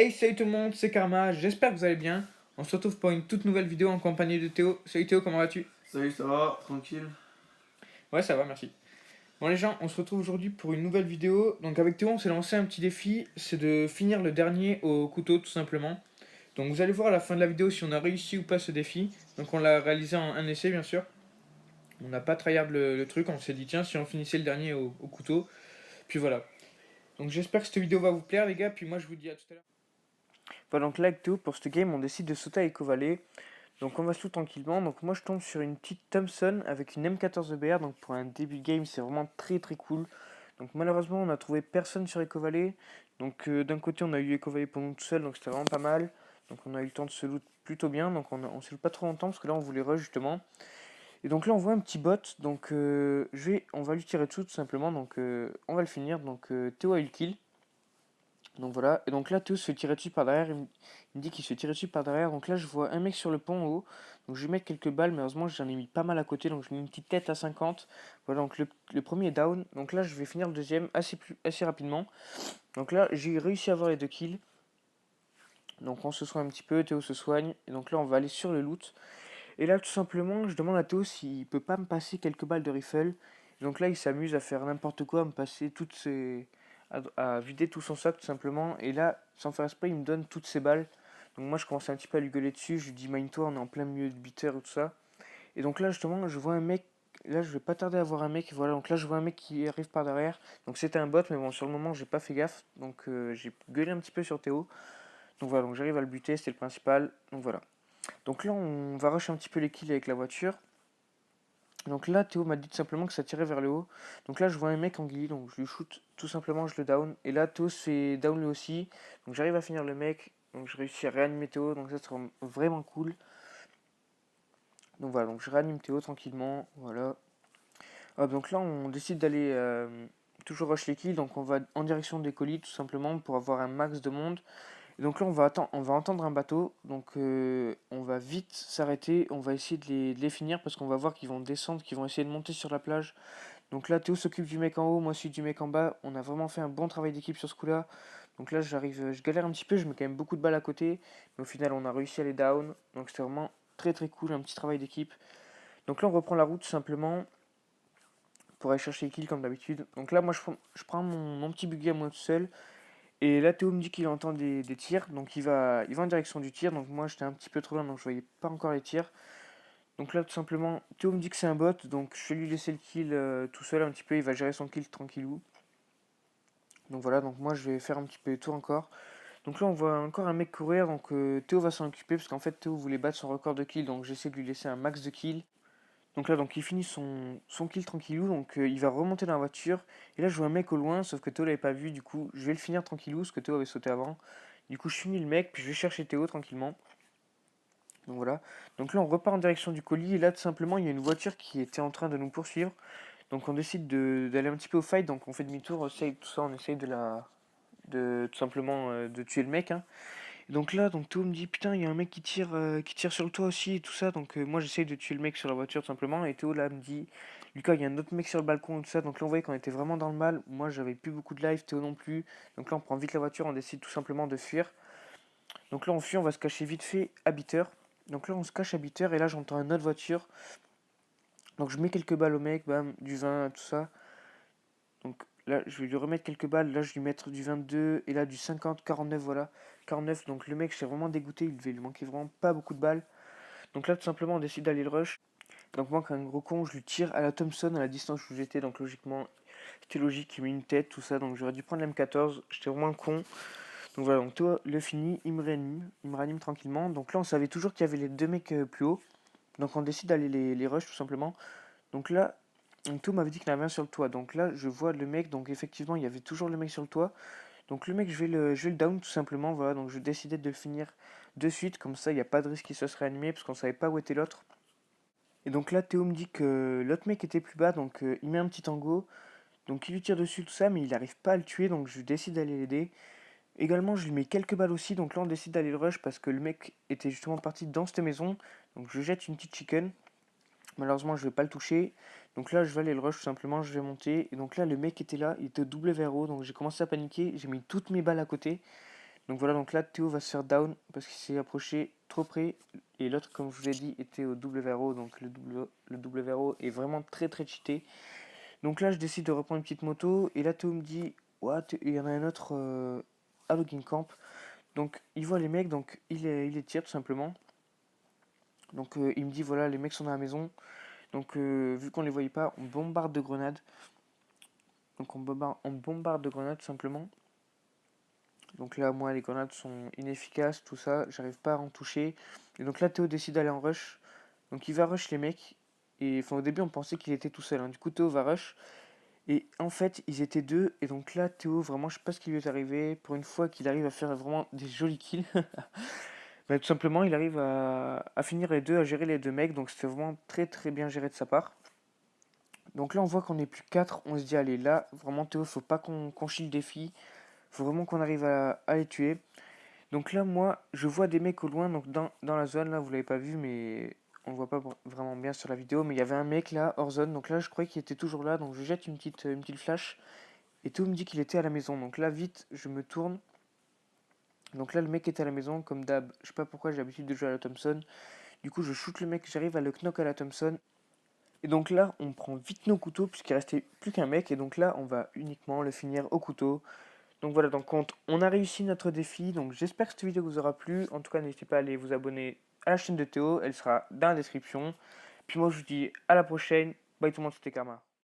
Hey, salut tout le monde, c'est Karma, j'espère que vous allez bien. On se retrouve pour une toute nouvelle vidéo en compagnie de Théo. Salut Théo, comment vas-tu? Salut, ça va? Tranquille? Ouais, ça va, merci. Bon les gens, on se retrouve aujourd'hui pour une nouvelle vidéo. Donc avec Théo, on s'est lancé un petit défi, c'est de finir le dernier au couteau tout simplement. Donc vous allez voir à la fin de la vidéo si on a réussi ou pas ce défi. Donc on l'a réalisé en un essai bien sûr. On n'a pas tryhard le truc, on s'est dit tiens si on finissait le dernier au couteau. Puis voilà. Donc j'espère que cette vidéo va vous plaire les gars, puis moi je vous dis à tout à l'heure. Voilà donc là avec Théo pour ce game on décide de sauter à Eco Valley. Donc on va se loot tranquillement. Donc moi je tombe sur une petite Thompson avec une M14 EBR. Donc pour un début de game c'est vraiment très très cool. Donc malheureusement on a trouvé personne sur Eco Valley. Donc d'un côté on a eu Eco Valley pour nous tout seul. Donc c'était vraiment pas mal. Donc on a eu le temps de se loot plutôt bien. Donc on se loot pas trop longtemps parce que là on voulait rush justement. Et donc là on voit un petit bot. Donc on va lui tirer dessus tout simplement. Donc on va le finir. Donc Théo a eu le kill. Donc voilà, et donc là Théo se fait tirer dessus par derrière, il me dit qu'il se fait tirer dessus par derrière, donc là je vois un mec sur le pont en haut, donc je vais mettre quelques balles, mais heureusement j'en ai mis pas mal à côté, donc je mets une petite tête à 50, voilà donc le premier est down, donc là je vais finir le deuxième assez rapidement, donc là j'ai réussi à avoir les deux kills, donc on se soigne un petit peu, Théo se soigne, et donc là on va aller sur le loot, et là tout simplement je demande à Théo s'il peut pas me passer quelques balles de rifle, donc là il s'amuse à faire n'importe quoi, à me passer toutes ses à vider tout son sac tout simplement. Et là, sans faire exprès, il me donne toutes ses balles. Donc moi, je commence un petit peu à lui gueuler dessus. Je lui dis, mine-toi, on est en plein milieu de bitter et tout ça. Et donc là, justement, je vois un mec. Là, je vais pas tarder à voir un mec. Voilà, donc là, je vois un mec qui arrive par derrière. Donc c'était un bot, mais bon, sur le moment, j'ai pas fait gaffe. Donc j'ai gueulé un petit peu sur Théo. Donc voilà, donc j'arrive à le buter, c'était le principal. Donc voilà. Donc là, on va rusher un petit peu les kills avec la voiture. Donc là, Théo m'a dit tout simplement que ça tirait vers le haut. Donc là, je vois un mec en guilly, donc je lui shoot tout simplement, je le down. Et là, Théo se fait down lui aussi. Donc j'arrive à finir le mec. Donc je réussis à réanimer Théo, donc ça c'est vraiment cool. Donc voilà, donc je réanime Théo tranquillement. Voilà. Hop, donc là, on décide d'aller toujours rush les kills. Donc on va en direction des colis tout simplement pour avoir un max de monde. Et donc là, on va entendre un bateau. Donc on va vite s'arrêter. On va essayer de les finir parce qu'on va voir qu'ils vont descendre, qu'ils vont essayer de monter sur la plage. Donc là, Théo s'occupe du mec en haut, moi je suis du mec en bas. On a vraiment fait un bon travail d'équipe sur ce coup-là. Donc là, je galère un petit peu, je mets quand même beaucoup de balles à côté. Mais au final, on a réussi à les down. Donc c'était vraiment très très cool, un petit travail d'équipe. Donc là, on reprend la route tout simplement pour aller chercher les kills comme d'habitude. Donc là, moi je prends mon petit buggy à moi tout seul. Et là, Théo me dit qu'il entend des tirs. Donc il va en direction du tir. Donc moi, j'étais un petit peu trop loin, donc je voyais pas encore les tirs. Donc là, tout simplement, Théo me dit que c'est un bot, donc je vais lui laisser le kill tout seul un petit peu, il va gérer son kill tranquillou. Donc voilà, donc moi je vais faire un petit peu les tours encore. Donc là, on voit encore un mec courir, donc Théo va s'en occuper, parce qu'en fait, Théo voulait battre son record de kill, donc j'essaie de lui laisser un max de kill. Donc là, donc il finit son kill tranquillou, donc il va remonter dans la voiture. Et là, je vois un mec au loin, sauf que Théo l'avait pas vu, du coup, je vais le finir tranquillou, parce que Théo avait sauté avant. Du coup, je finis le mec, puis je vais chercher Théo tranquillement. Donc voilà. Donc là, on repart en direction du colis. Et là, tout simplement, il y a une voiture qui était en train de nous poursuivre. Donc on décide d'aller un petit peu au fight. Donc on fait demi-tour, on essaye tout ça, on essaye de tout simplement de tuer le mec, hein. Et donc là, donc Théo me dit putain, il y a un mec qui tire sur le toit aussi et tout ça. Donc moi, j'essaye de tuer le mec sur la voiture tout simplement. Et Théo là me dit Lucas, il y a un autre mec sur le balcon et tout ça. Donc là, on voyait qu'on était vraiment dans le mal. Moi, j'avais plus beaucoup de life, Théo non plus. Donc là, on prend vite la voiture, on décide tout simplement de fuir. Donc là, on fuit, on va se cacher vite fait à Bitter. Donc là, on se cache à Bitter et là, j'entends une autre voiture. Donc je mets quelques balles au mec, bam, du 20, tout ça. Donc là, je vais lui remettre quelques balles. Là, je vais lui mettre du 22 et là du 50, 49, voilà. 49, donc le mec, j'étais vraiment dégoûté. Il devait lui manquer vraiment pas beaucoup de balles. Donc là, tout simplement, on décide d'aller le rush. Donc moi, comme un gros con, je lui tire à la Thompson à la distance où j'étais. Donc logiquement, c'était logique, il met une tête, tout ça. Donc j'aurais dû prendre la M14. J'étais vraiment con. Donc voilà, donc toi, le fini, il me réanime. Il me réanime tranquillement. Donc là, on savait toujours qu'il y avait les deux mecs plus haut. Donc on décide d'aller les rush tout simplement. Donc là, Théo m'avait dit qu'il y en avait un sur le toit. Donc là, je vois le mec. Donc effectivement, il y avait toujours le mec sur le toit. Donc le mec, je vais le down tout simplement. Voilà, donc je décidais de le finir de suite. Comme ça, il n'y a pas de risque qu'il se serait animé parce qu'on savait pas où était l'autre. Et donc là, Théo me dit que l'autre mec était plus bas. Donc il met un petit tango. Donc il lui tire dessus, tout ça. Mais il n'arrive pas à le tuer. Donc je décide d'aller l'aider. Également, je lui mets quelques balles aussi. Donc là, on décide d'aller le rush parce que le mec était justement parti dans cette maison. Donc je jette une petite chicken. Malheureusement, je vais pas le toucher. Donc là, je vais aller le rush tout simplement, je vais monter. Et donc là, le mec était là, il était doublé vers haut. Donc j'ai commencé à paniquer, j'ai mis toutes mes balles à côté. Donc voilà, donc là Théo va se faire down parce qu'il s'est approché trop près. Et l'autre, comme je vous ai dit, était au WRO. Donc le WRO est vraiment très très cheaté. Donc là, je décide de reprendre une petite moto. Et là, Théo me dit, what? Il y en a un autre à Logging Camp. Donc il voit les mecs, donc il les tire tout simplement. Donc il me dit, voilà, les mecs sont à la maison. Donc vu qu'on les voyait pas, on bombarde de grenades. Donc on bombarde de grenades tout simplement. Donc là, moi, les grenades sont inefficaces, tout ça. J'arrive pas à en toucher. Et donc là, Théo décide d'aller en rush. Donc il va rush les mecs. Et enfin, au début, on pensait qu'il était tout seul, hein. Du coup, Théo va rush. Et en fait, ils étaient deux. Et donc là, Théo, vraiment, je sais pas ce qui lui est arrivé. Pour une fois qu'il arrive à faire vraiment des jolis kills. Bah, tout simplement, il arrive à finir les deux, à gérer les deux mecs. Donc c'était vraiment très très bien géré de sa part. Donc là, on voit qu'on est plus 4. On se dit, allez, là, vraiment, Théo, faut pas qu'on chie le défi. Faut vraiment qu'on arrive à les tuer. Donc là, moi, je vois des mecs au loin, donc dans la zone, là, vous l'avez pas vu, mais on le voit pas vraiment bien sur la vidéo, mais il y avait un mec là, hors zone, donc là, je croyais qu'il était toujours là, donc je jette une petite flash, et tout me dit qu'il était à la maison, donc là, vite, je me tourne, donc là, le mec était à la maison, comme d'hab, je sais pas pourquoi j'ai l'habitude de jouer à la Thompson, du coup, je shoot le mec, j'arrive à le knock à la Thompson, et donc là, on prend vite nos couteaux, puisqu'il restait plus qu'un mec, et donc là, on va uniquement le finir au couteau. Donc voilà, donc on a réussi notre défi. Donc j'espère que cette vidéo vous aura plu. En tout cas, n'hésitez pas à aller vous abonner à la chaîne de Théo. Elle sera dans la description. Puis moi, je vous dis à la prochaine. Bye tout le monde, c'était Karma.